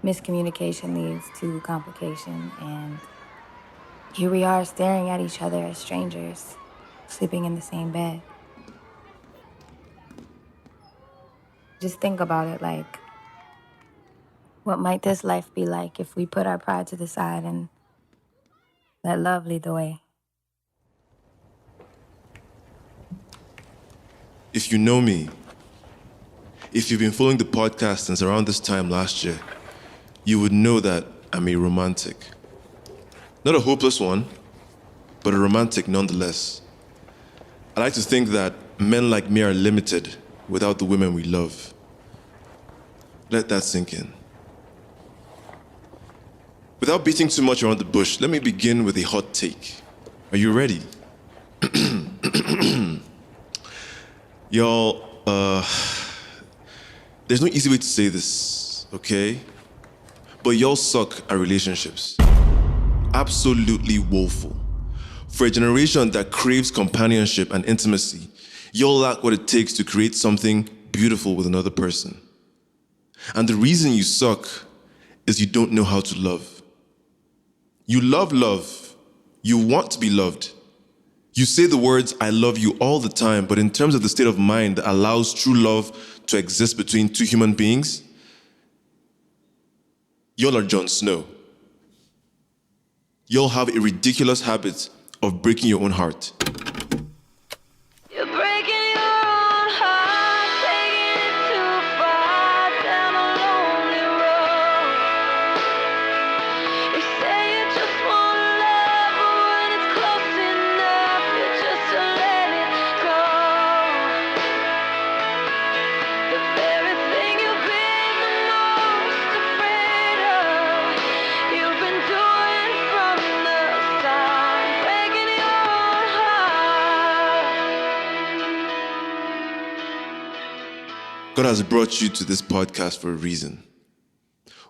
miscommunication leads to complication, and here we are staring at each other as strangers, sleeping in the same bed. Just think about it, like, what might this life be like if we put our pride to the side and let love lead the way? If you know me, if you've been following the podcast since around this time last year, you would know that I'm a romantic. Not a hopeless one, but a romantic nonetheless. I like to think that men like me are limited without the women we love. Let that sink in. Without beating too much around the bush, let me begin with a hot take. Are you ready? Y'all, there's no easy way to say this, okay? But y'all suck at relationships. Absolutely woeful. For a generation that craves companionship and intimacy, y'all lack what it takes to create something beautiful with another person. And the reason you suck is you don't know how to love. You love love. You want to be loved. You say the words, I love you all the time, but in terms of the state of mind that allows true love to exist between two human beings, y'all are Jon Snow. Y'all have a ridiculous habit of breaking your own heart. You're breaking your own heart, taking it too far down a lonely road. You say you just want love, but when it's close enough, you just let it go. The very thing you've been the most afraid of, you've been doing from the start, breaking your own heart. God has brought you to this podcast for a reason.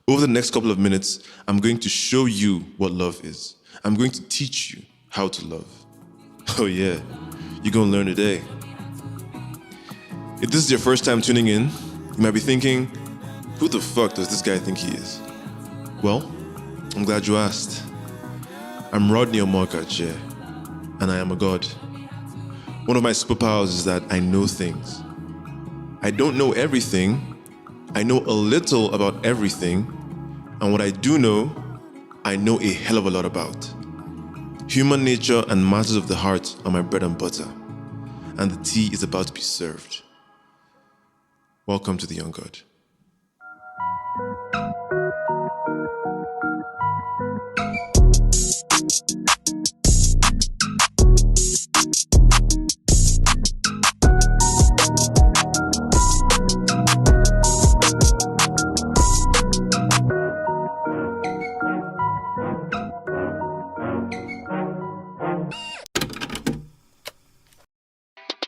Over the next couple of minutes, I'm going to show you what love is. I'm going to teach you how to love. Oh yeah, you're gonna learn today. If this is your first time tuning in, you might be thinking, who the fuck does this guy think he is? Well, I'm glad you asked. I'm Rodney Omakache, and I am a god. One of my superpowers is that I know things. I don't know everything. I know a little about everything. And what I do know, I know a hell of a lot about. Human nature and matters of the heart are my bread and butter. And the tea is about to be served. Welcome to the Young God.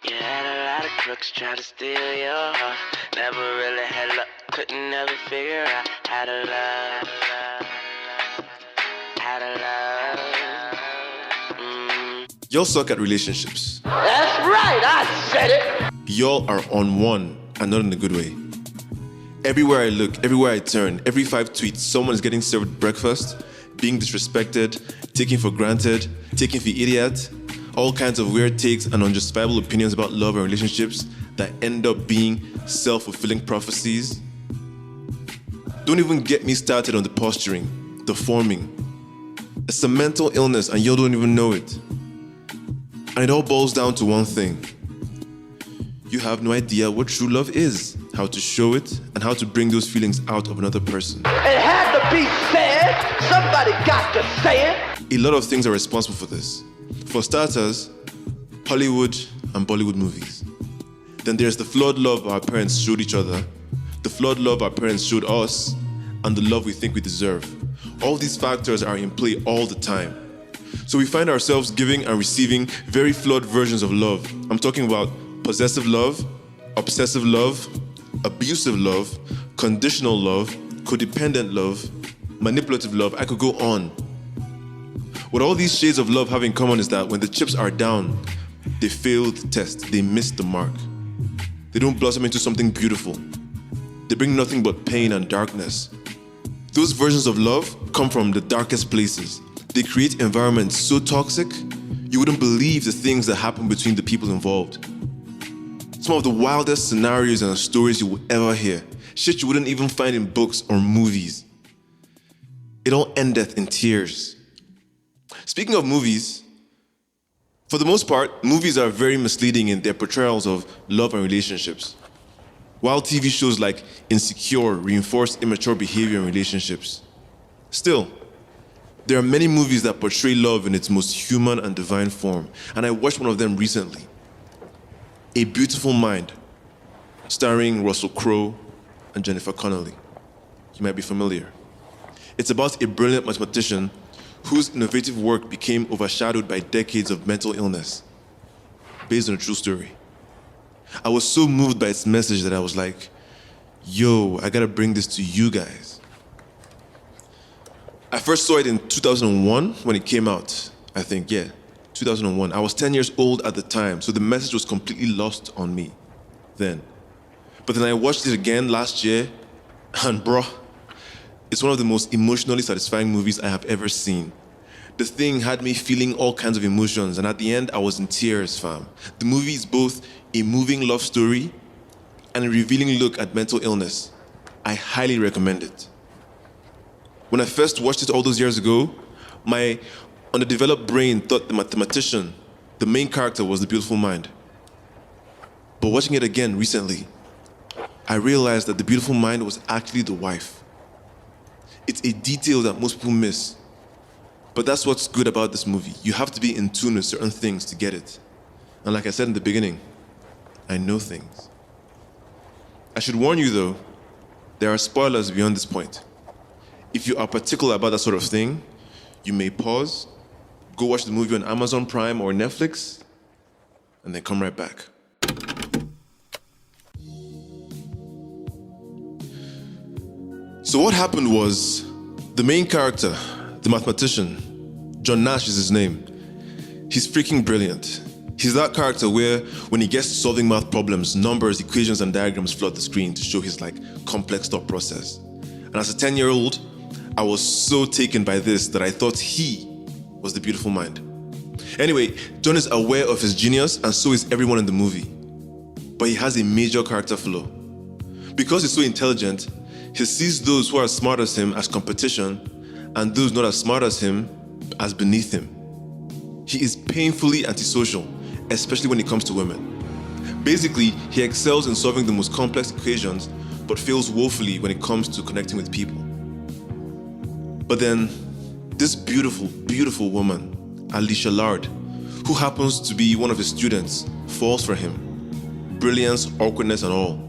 You had a lot of crooks try to steal your heart. Never really had luck, couldn't never figure out how to love. How to love. Y'all suck at relationships. That's right, I said it. Y'all are on one, and not in a good way. Everywhere I look, everywhere I turn, every 5 tweets, someone is getting served breakfast, being disrespected, taken for granted, taken for idiot, all kinds of weird takes and unjustifiable opinions about love and relationships that end up being self-fulfilling prophecies. Don't even get me started on the posturing, the forming. It's a mental illness and you don't even know it. And it all boils down to one thing. You have no idea what true love is, how to show it, and how to bring those feelings out of another person. It had to be said. Somebody got to say it. A lot of things are responsible for this. For starters, Hollywood and Bollywood movies. Then there's the flawed love our parents showed each other, the flawed love our parents showed us, and the love we think we deserve. All these factors are in play all the time. So we find ourselves giving and receiving very flawed versions of love. I'm talking about possessive love, obsessive love, abusive love, conditional love, codependent love, manipulative love. I could go on. What all these shades of love have in common is that when the chips are down, they fail the test, they miss the mark. They don't blossom into something beautiful. They bring nothing but pain and darkness. Those versions of love come from the darkest places. They create environments so toxic, you wouldn't believe the things that happen between the people involved. Some of the wildest scenarios and stories you will ever hear. Shit you wouldn't even find in books or movies. It all endeth in tears. Speaking of movies, for the most part, movies are very misleading in their portrayals of love and relationships. While TV shows like Insecure reinforce immature behavior in relationships. Still, there are many movies that portray love in its most human and divine form, and I watched one of them recently. A Beautiful Mind, starring Russell Crowe and Jennifer Connelly. You might be familiar. It's about a brilliant mathematician whose innovative work became overshadowed by decades of mental illness, based on a true story. I was so moved by its message that I was like, yo, I gotta bring this to you guys. I first saw it in 2001 when it came out, I think, yeah, 2001. I was 10 years old at the time, so the message was completely lost on me then. But then I watched it again last year, and bro, it's one of the most emotionally satisfying movies I have ever seen. The thing had me feeling all kinds of emotions, and at the end, I was in tears, fam. The movie is both a moving love story and a revealing look at mental illness. I highly recommend it. When I first watched it all those years ago, my underdeveloped brain thought the mathematician, the main character, was the beautiful mind. But watching it again recently, I realized that the beautiful mind was actually the wife. It's a detail that most people miss. But that's what's good about this movie. You have to be in tune with certain things to get it. And like I said in the beginning, I know things. I should warn you though, there are spoilers beyond this point. If you are particular about that sort of thing, you may pause, go watch the movie on Amazon Prime or Netflix, and then come right back. So what happened was, the main character, the mathematician, John Nash is his name. He's freaking brilliant. He's that character where when he gets to solving math problems, numbers, equations, and diagrams flood the screen to show his complex thought process. And as a 10-year-old, I was so taken by this that I thought he was the beautiful mind. Anyway, John is aware of his genius, and so is everyone in the movie. But he has a major character flaw. Because he's so intelligent, he sees those who are as smart as him as competition, and those not as smart as him as beneath him. He is painfully antisocial, especially when it comes to women. Basically, he excels in solving the most complex equations, but fails woefully when it comes to connecting with people. But then, this beautiful, beautiful woman, Alicia Lard, who happens to be one of his students, falls for him. Brilliance, awkwardness, and all.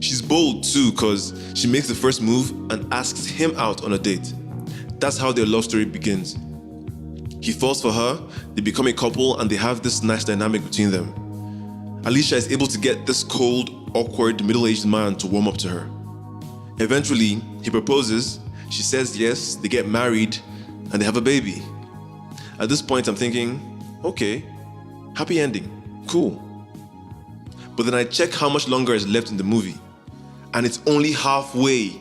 She's bold too, because she makes the first move and asks him out on a date. That's how their love story begins. He falls for her, they become a couple, and they have this nice dynamic between them. Alicia is able to get this cold, awkward, middle-aged man to warm up to her. Eventually, he proposes, she says yes, they get married, and they have a baby. At this point, I'm thinking, okay, happy ending, cool. But then I check how much longer is left in the movie, and it's only halfway.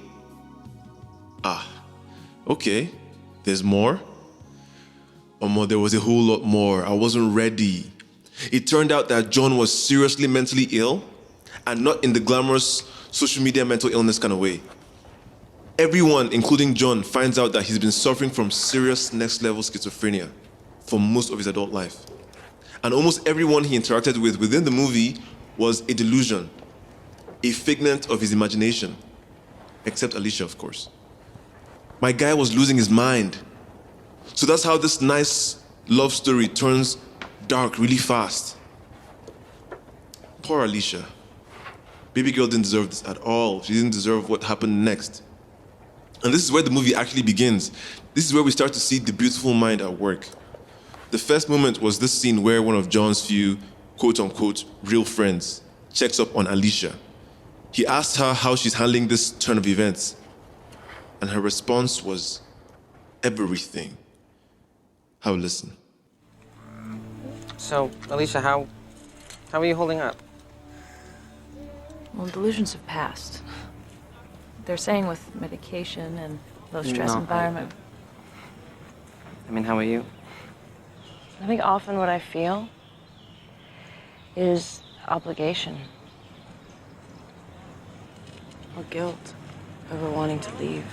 Okay, there's more? There was a whole lot more. I wasn't ready. It turned out that John was seriously mentally ill, and not in the glamorous social media mental illness kind of way. Everyone, including John, finds out that he's been suffering from serious next-level schizophrenia for most of his adult life. And almost everyone he interacted with within the movie was a delusion, a figment of his imagination, except Alicia, of course. My guy was losing his mind. So that's how this nice love story turns dark really fast. Poor Alicia. Baby girl didn't deserve this at all. She didn't deserve what happened next. And this is where the movie actually begins. This is where we start to see the beautiful mind at work. The first moment was this scene where one of John's few, quote-unquote, real friends checks up on Alicia. He asked her how she's handling this turn of events. And her response was, everything. Have a listen. So, Alicia, how are you holding up? Well, delusions have passed. They're saying with medication and low stress No, environment. I mean, how are you? I think often what I feel is obligation or guilt over wanting to leave.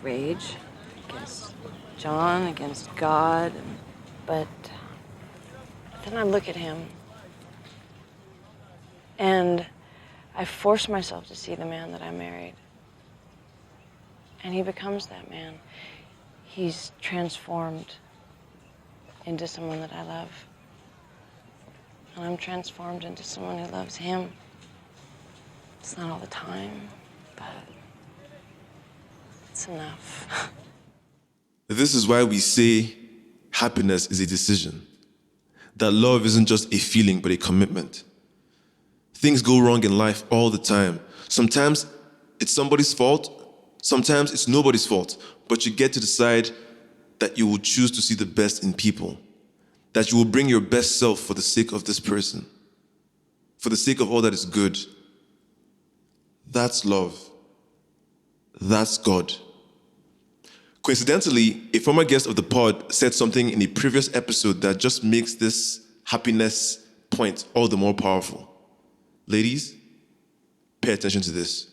Rage against John, against God, but then I look at him and I force myself to see the man that I married. And he becomes that man. He's transformed into someone that I love. And I'm transformed into someone who loves him. It's not all the time, but it's enough. This is why we say happiness is a decision. That love isn't just a feeling, but a commitment. Things go wrong in life all the time. Sometimes it's somebody's fault, sometimes it's nobody's fault, but you get to decide that you will choose to see the best in people, that you will bring your best self for the sake of this person, for the sake of all that is good. That's love. That's God. Coincidentally, a former guest of the pod said something in a previous episode that just makes this happiness point all the more powerful. Ladies, pay attention to this.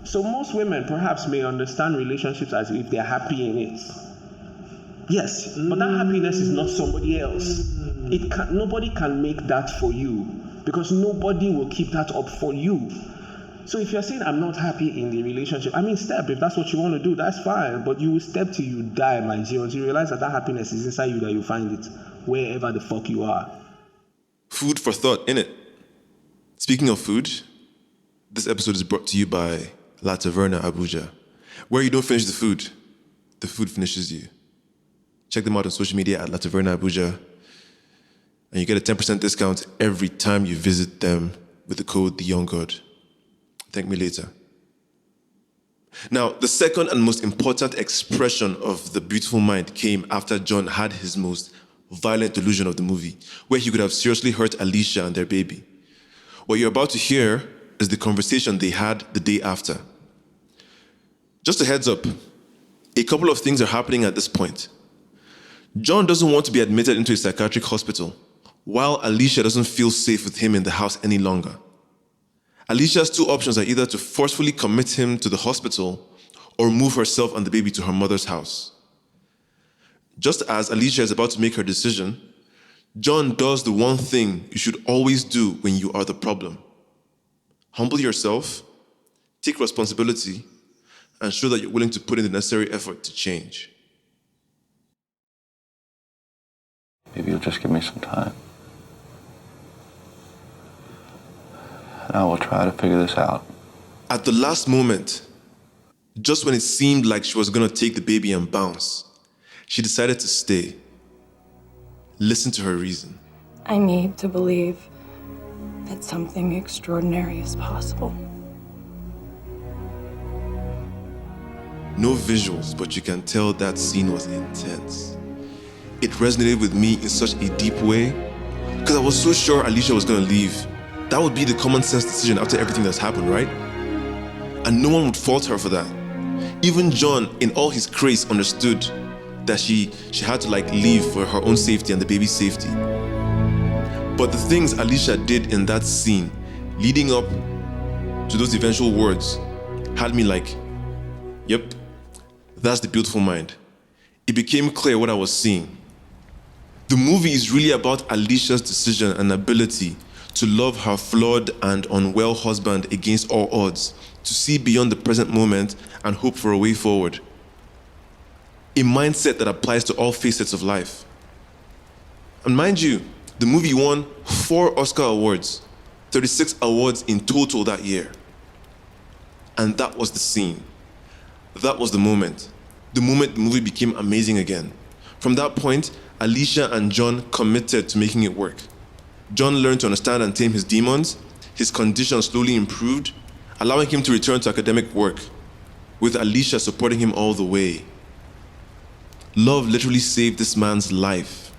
So most women perhaps may understand relationships as if they're happy in it. Yes, but that happiness is not somebody else. Nobody can make that for you because nobody will keep that up for you. So if you're saying I'm not happy in the relationship, I mean step. If that's what you want to do, that's fine. But you will step till you die, my G, until you realize that happiness is inside you, that you find it wherever the fuck you are. Food for thought, innit? Speaking of food, this episode is brought to you by La Taverna Abuja, where you don't finish the food finishes you. Check them out on social media at La Taverna Abuja, and you get a 10% discount every time you visit them with the code TheYoungGod. Thank me later. Now, the second and most important expression of the beautiful mind came after John had his most violent delusion of the movie, where he could have seriously hurt Alicia and their baby. What you're about to hear is the conversation they had the day after. Just a heads up, a couple of things are happening at this point. John doesn't want to be admitted into a psychiatric hospital, while Alicia doesn't feel safe with him in the house any longer. Alicia's two options are either to forcefully commit him to the hospital or move herself and the baby to her mother's house. Just as Alicia is about to make her decision, John does the one thing you should always do when you are the problem. Humble yourself, take responsibility, and show that you're willing to put in the necessary effort to change. Maybe you'll just give me some time. And I will try to figure this out. At the last moment, just when it seemed like she was going to take the baby and bounce, she decided to stay. Listen to her reason. I need to believe that something extraordinary is possible. No visuals, but you can tell that scene was intense. It resonated with me in such a deep way because I was so sure Alicia was going to leave. That would be the common sense decision after everything that's happened, right? And no one would fault her for that. Even John, in all his grace, understood that she had to leave for her own safety and the baby's safety. But the things Alicia did in that scene, leading up to those eventual words, had me yep, that's the beautiful mind. It became clear what I was seeing. The movie is really about Alicia's decision and ability to love her flawed and unwell husband against all odds, to see beyond the present moment and hope for a way forward. A mindset that applies to all facets of life. And mind you, the movie won 4 Oscar awards, 36 awards in total that year. And that was the scene. That was the moment the movie became amazing again. From that point, Alicia and John committed to making it work. John learned to understand and tame his demons. His condition slowly improved, allowing him to return to academic work, with Alicia supporting him all the way. Love literally saved this man's life.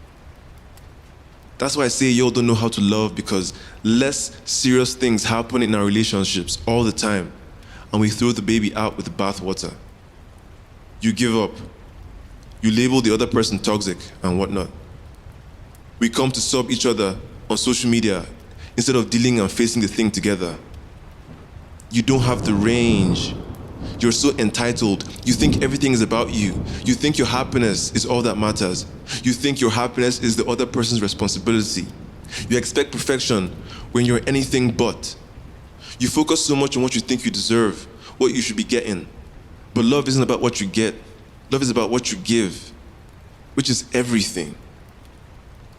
That's why I say y'all don't know how to love, because less serious things happen in our relationships all the time. and we throw the baby out with the bathwater. You give up. You label the other person toxic and whatnot. We come to sub each other on social media instead of dealing and facing the thing together. You don't have the range. You're so entitled. You think everything is about you. You think your happiness is all that matters. You think your happiness is the other person's responsibility. You expect perfection when you're anything but. You focus so much on what you think you deserve, what you should be getting. But love isn't about what you get. Love is about what you give, which is everything.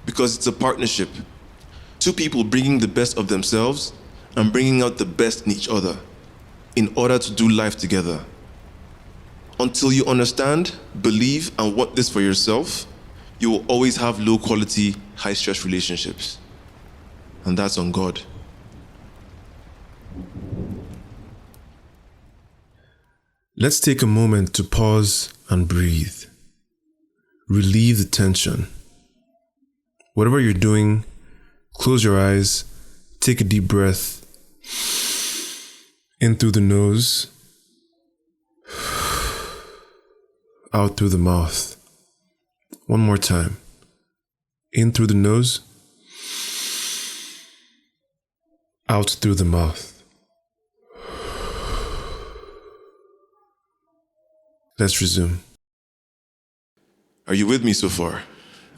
Because it's a partnership. Two people bringing the best of themselves and bringing out the best in each other in order to do life together. Until you understand, believe, and want this for yourself, you will always have low quality, high stress relationships. And that's on God. Let's take a moment to pause and breathe. Relieve the tension. Whatever you're doing, close your eyes, take a deep breath. In through the nose, out through the mouth. One more time. In through the nose, out through the mouth. Let's resume. Are you with me so far?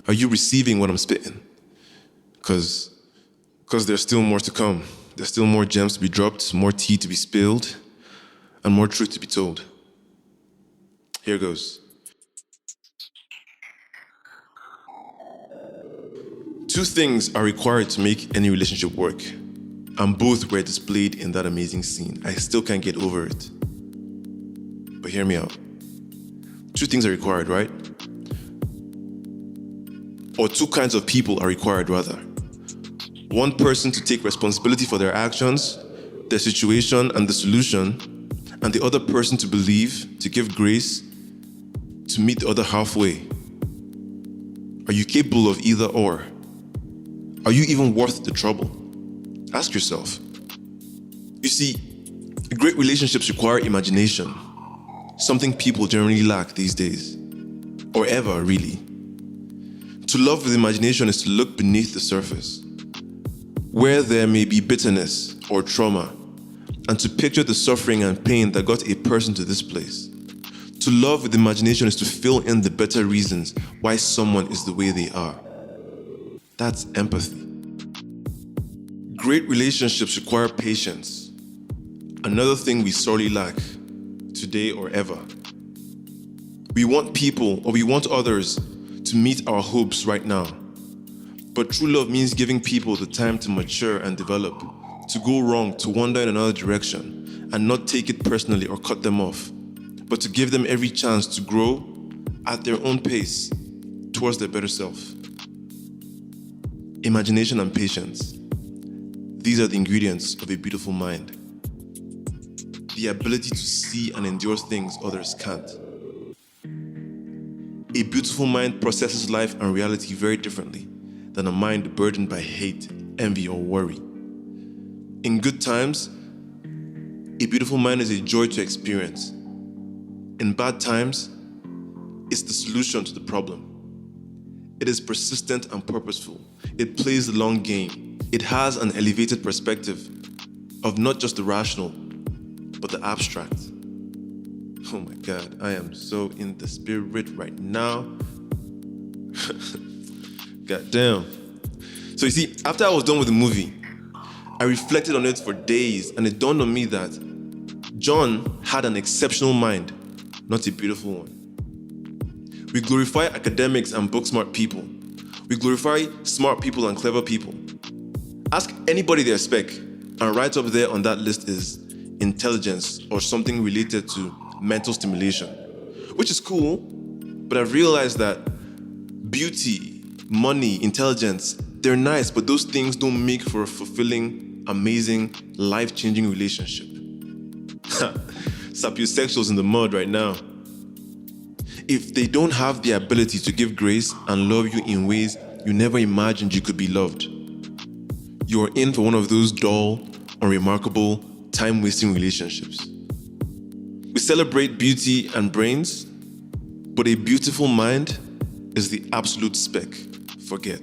Are you receiving what I'm spitting? Because there's still more to come. There's still more gems to be dropped, more tea to be spilled, and more truth to be told. Here goes. Two things are required to make any relationship work, and both were displayed in that amazing scene. I still can't get over it. But hear me out. Two things are required, right? Or two kinds of people are required, rather. One person to take responsibility for their actions, their situation, and the solution, and the other person to believe, to give grace, to meet the other halfway. Are you capable of either or? Are you even worth the trouble? Ask yourself. You see, great relationships require imagination, something people generally lack these days, or ever, really. To love with imagination is to look beneath the surface, where there may be bitterness or trauma, and to picture the suffering and pain that got a person to this place. To love with imagination is to fill in the better reasons why someone is the way they are. That's empathy. Great relationships require patience, another thing we sorely lack, today or ever. We want people, or we want others, to meet our hopes right now. But true love means giving people the time to mature and develop, to go wrong, to wander in another direction, and not take it personally or cut them off, but to give them every chance to grow at their own pace towards their better self. Imagination and patience. These are the ingredients of a beautiful mind. The ability to see and endure things others can't. A beautiful mind processes life and reality very differently than a mind burdened by hate, envy, or worry. In good times, a beautiful mind is a joy to experience. In bad times, it's the solution to the problem. It is persistent and purposeful. It plays the long game. It has an elevated perspective of not just the rational, but the abstract. Oh my God, I am so in the spirit right now. God damn. So you see, after I was done with the movie, I reflected on it for days, and it dawned on me that John had an exceptional mind, not a beautiful one. We glorify academics and book-smart people. We glorify smart people and clever people. Ask anybody their spec, and right up there on that list is intelligence or something related to mental stimulation, which is cool, but I've realized that beauty, money, intelligence, they're nice, but those things don't make for a fulfilling, amazing, life-changing relationship. Sapiosexuals in the mud right now. If they don't have the ability to give grace and love you in ways you never imagined you could be loved, you are in for one of those dull, unremarkable, time-wasting relationships. We celebrate beauty and brains, but a beautiful mind is the absolute spec. Forget.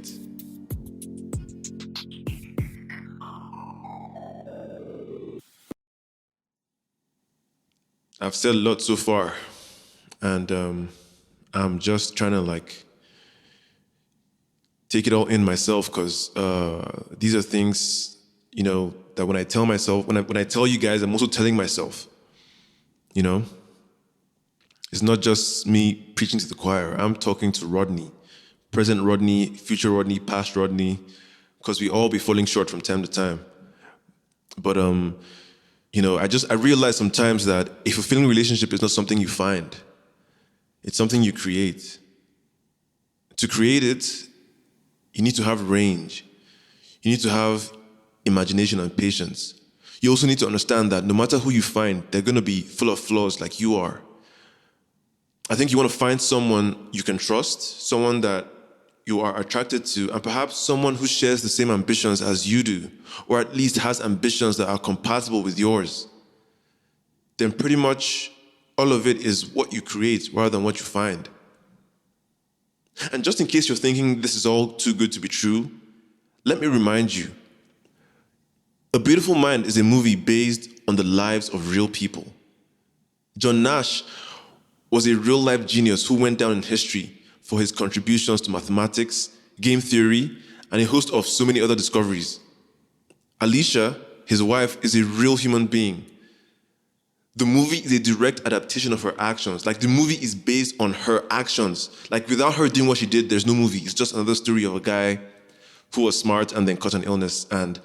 I've said a lot so far, and I'm just trying to take it all in myself, because these are things, that when I tell myself, when I tell you guys, I'm also telling myself. It's not just me preaching to the choir. I'm talking to Rodney, present Rodney, future Rodney, past Rodney, because we all be falling short from time to time. But I realize sometimes that a fulfilling relationship is not something you find. It's something you create. To create it, you need to have range. You need to have imagination and patience. You also need to understand that no matter who you find, they're going to be full of flaws like you are. I think you want to find someone you can trust, someone that you are attracted to, and perhaps someone who shares the same ambitions as you do, or at least has ambitions that are compatible with yours. Then pretty much all of it is what you create rather than what you find. And just in case you're thinking this is all too good to be true, let me remind you, A Beautiful Mind is a movie based on the lives of real people. John Nash was a real-life genius who went down in history for his contributions to mathematics, game theory, and a host of so many other discoveries. Alicia, his wife, is a real human being. The movie is a direct adaptation of her actions. The movie is based on her actions. Without her doing what she did, there's no movie. It's just another story of a guy who was smart and then caught an illness. And,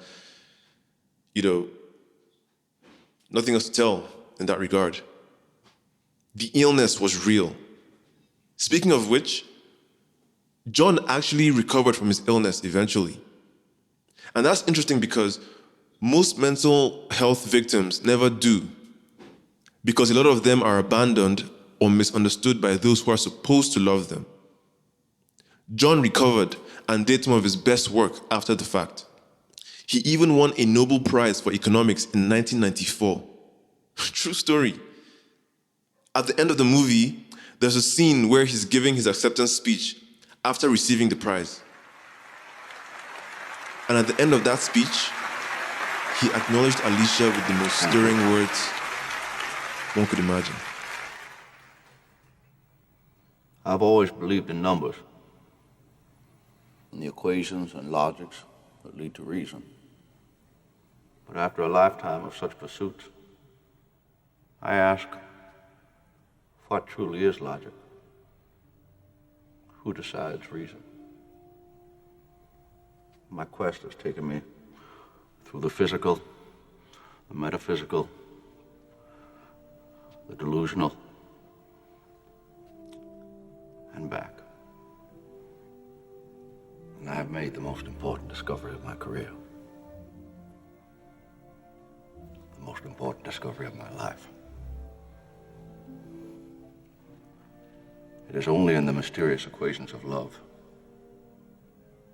nothing else to tell in that regard. The illness was real. Speaking of which, John actually recovered from his illness eventually. And that's interesting because most mental health victims never do, because a lot of them are abandoned or misunderstood by those who are supposed to love them. John recovered and did some of his best work after the fact. He even won a Nobel Prize for Economics in 1994. True story. At the end of the movie, there's a scene where he's giving his acceptance speech after receiving the prize. And at the end of that speech, he acknowledged Alicia with the most stirring words one could imagine. I've always believed in numbers, and the equations and logics that lead to reason. But after a lifetime of such pursuits, I ask, what truly is logic? Who decides reason? My quest has taken me through the physical, the metaphysical, the delusional, and back. And I have made the most important discovery of my career. The most important discovery of my life. It is only in the mysterious equations of love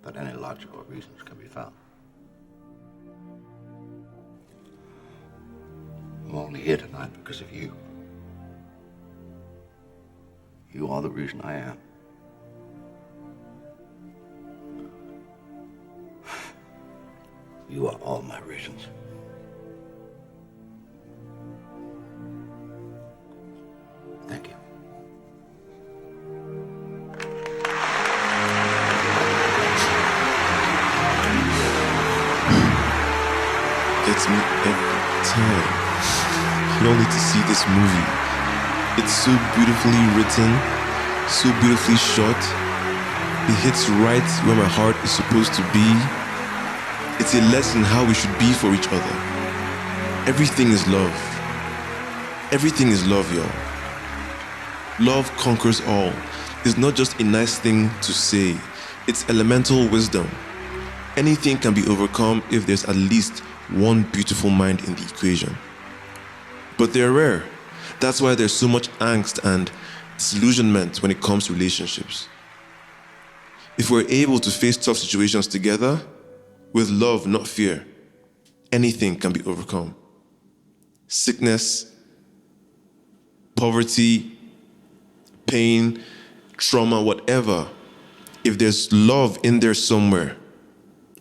that any logical reasons can be found. I'm only here tonight because of you. You are the reason I am. You are all my reasons. Thank you. Gets me every time. You all need to see this movie. It's so beautifully written, so beautifully shot. It hits right where my heart is supposed to be. It's a lesson how we should be for each other. Everything is love. Everything is love, y'all. Love conquers all. It's not just a nice thing to say. It's elemental wisdom. Anything can be overcome if there's at least one beautiful mind in the equation. But they're rare. That's why there's so much angst and disillusionment when it comes to relationships. If we're able to face tough situations together, with love, not fear, anything can be overcome. Sickness, poverty, pain, trauma, whatever, if there's love in there somewhere,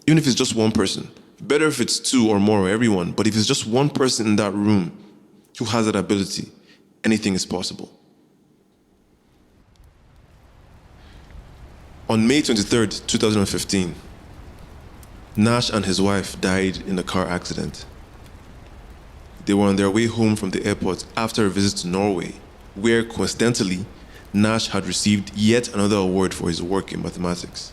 even if it's just one person, better if it's two or more or everyone, but if it's just one person in that room who has that ability, anything is possible. On May 23rd, 2015, Nash and his wife died in a car accident. They were on their way home from the airport after a visit to Norway, where, coincidentally, Nash had received yet another award for his work in mathematics.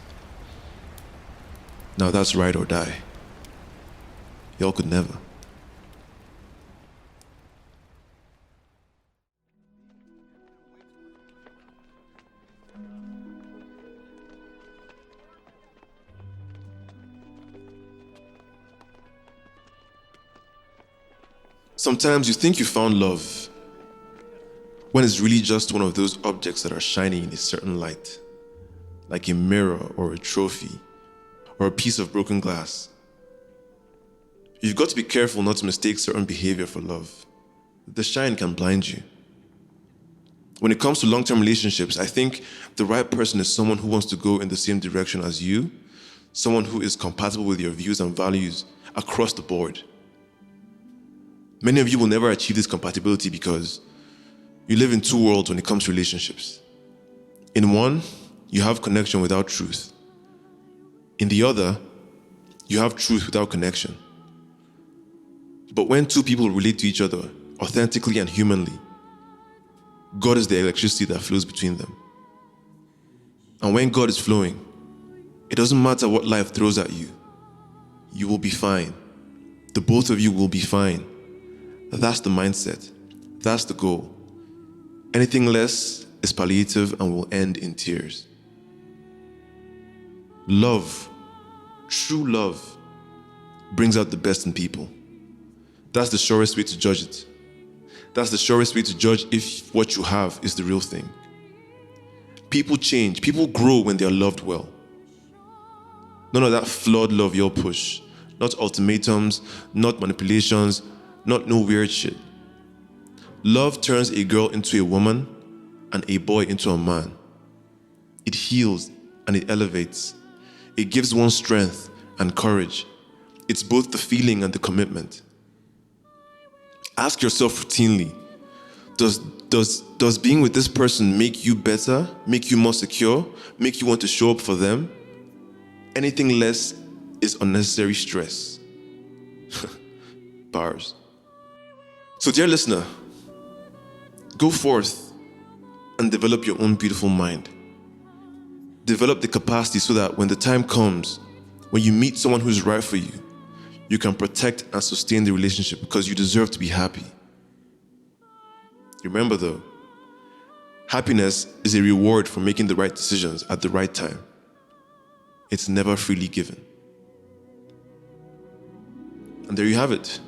Now that's ride or die. Y'all could never. Sometimes you think you found love when it's really just one of those objects that are shining in a certain light, like a mirror or a trophy or a piece of broken glass. You've got to be careful not to mistake certain behavior for love. The shine can blind you. When it comes to long-term relationships, I think the right person is someone who wants to go in the same direction as you, someone who is compatible with your views and values across the board. Many of you will never achieve this compatibility because you live in two worlds when it comes to relationships. In one, you have connection without truth. In the other, you have truth without connection. But when two people relate to each other authentically and humanly, God is the electricity that flows between them. And when God is flowing, it doesn't matter what life throws at you. You will be fine. The both of you will be fine. That's the mindset. That's the goal. Anything less is palliative and will end in tears. Love, true love, brings out the best in people. That's the surest way to judge it. That's the surest way to judge if what you have is the real thing. People change. People grow when they are loved well. None of that flawed love you'll push. Not ultimatums, not manipulations, not no weird shit. Love turns a girl into a woman and a boy into a man. It heals and it elevates. It gives one strength and courage. It's both the feeling and the commitment. Ask yourself routinely, does being with this person make you better, make you more secure, make you want to show up for them? Anything less is unnecessary stress. Bars. So dear listener, go forth and develop your own beautiful mind. Develop the capacity so that when the time comes, when you meet someone who's right for you, you can protect and sustain the relationship because you deserve to be happy. Remember though, happiness is a reward for making the right decisions at the right time. It's never freely given. And there you have it.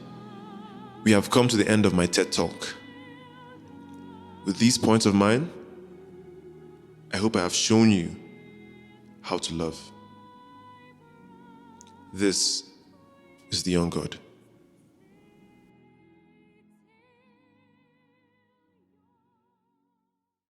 We have come to the end of my TED Talk. With these points of mine, I hope I have shown you how to love. This is the young God.